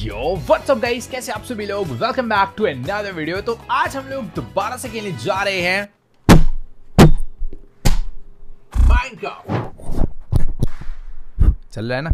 Yo what's up guys, कैसे आप सभी लोग। Welcome back to another video. तो आज हम लोग दोबारा से खेलने जा रहे हैं माइनक्राफ्ट। चल रहा है ना?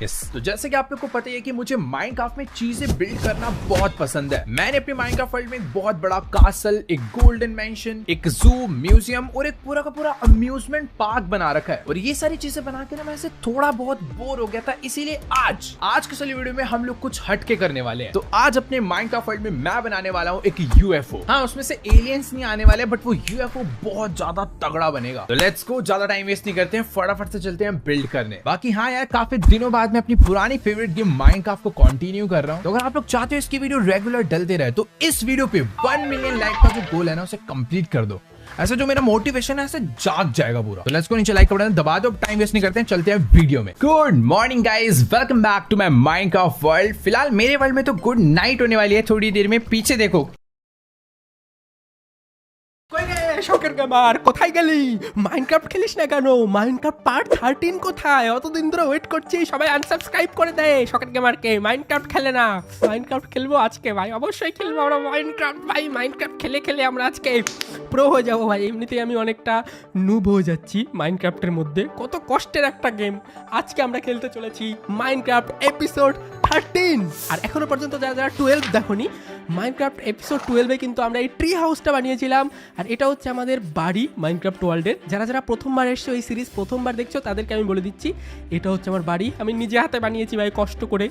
यस। तो जैसे कि आप लोग को पता ही है कि मुझे माइनक्राफ्ट में चीजें बिल्ड करना बहुत पसंद है। मैंने अपने माइनक्राफ्ट वर्ल्ड में एक बहुत बड़ा कासल, एक गोल्डन मैंशन, एक जू, म्यूजियम और एक पूरा का पूरा अम्यूजमेंट पार्क बना रखा है। और ये सारी चीजें बना के ना मैं थोड़ा बहुत बोर हो गया था, इसीलिए आज के चलिए वीडियो में हम लोग कुछ हटके करने वाले हैं। तो आज अपने माइनक्राफ्ट वर्ल्ड में मैं बनाने वाला हूँ एक यूएफओ। हाँ, उसमें से एलियंस नहीं आने वाले, बट वो यूएफओ बहुत ज्यादा तगड़ा बनेगा। तो लेट्स गो, ज्यादा टाइम वेस्ट नहीं करते हैं, फटाफट से चलते हैं बिल्ड करने। बाकी हाँ यार, काफी दिनों बाद मैं अपनी पुरानी फेवरेट गेम माइनक्राफ्ट को कंटिन्यू कर रहा हूं। तो अगर आप लोग चाहते हो इसकी वीडियो रेगुलर डलते रहे तो इस वीडियो पे 1 मिलियन लाइक का जो गोल है ना उसे कंप्लीट कर दो। ऐसे जो मेरा मोटिवेशन है ऐसे जाग जाएगा पूरा। तो लेट्स गो, नीचे लाइक का बटन दबा दो। टाइम वेस्ट नहीं करते हैं, चलते हैं वीडियो में। Good morning guys, welcome back to my Minecraft world. फिलहाल मेरे वर्ल्ड में तो गुड नाइट होने वाली है थोड़ी देर में। पीछे देखो, শখের গেমার কোথায় গেলি? মাইনক্রাফট খেলিস না কেন? মাইনক্রাফট পার্ট 13 কোথায়? অতদিন ধরে ওয়েট করছি, সবাই আনসাবস্ক্রাইব করে দেয় শখের গেমারকে। মাইনক্রাফট খেলে না। মাইনক্রাফট খেলবো আজকে ভাই, অবশ্যই খেলবো আমরা মাইনক্রাফট ভাই। মাইনক্রাফট খেলে খেলে আমরা আজকে প্রো হয়ে যাবো ভাই। এমনিতেই আমি অনেকটা নুব হয়ে যাচ্ছি মাইনক্রাফটের মধ্যে। কত কষ্টের একটা গেম। আজকে আমরা খেলতে চলেছি মাইনক্রাফট এপিসোড 13। আর এখনো পর্যন্ত যারা যারা 12 দেখোনি, মাইনক্রাফট এপিসোড 12-এ কিন্তু আমরা এই ট্রি হাউসটা বানিয়েছিলাম। আর এটা হচ্ছে আমাদের বাড়ি মাইনক্রাফট ওয়ার্ল্ডের। যারা যারা প্রথমবার এসছো, এই সিরিজ প্রথমবার দেখছো, তাদেরকে আমি বলে দিচ্ছি এটা হচ্ছে আমার বাড়ি। আমি নিজে হাতে বানিয়েছি ভাই, কষ্ট করে।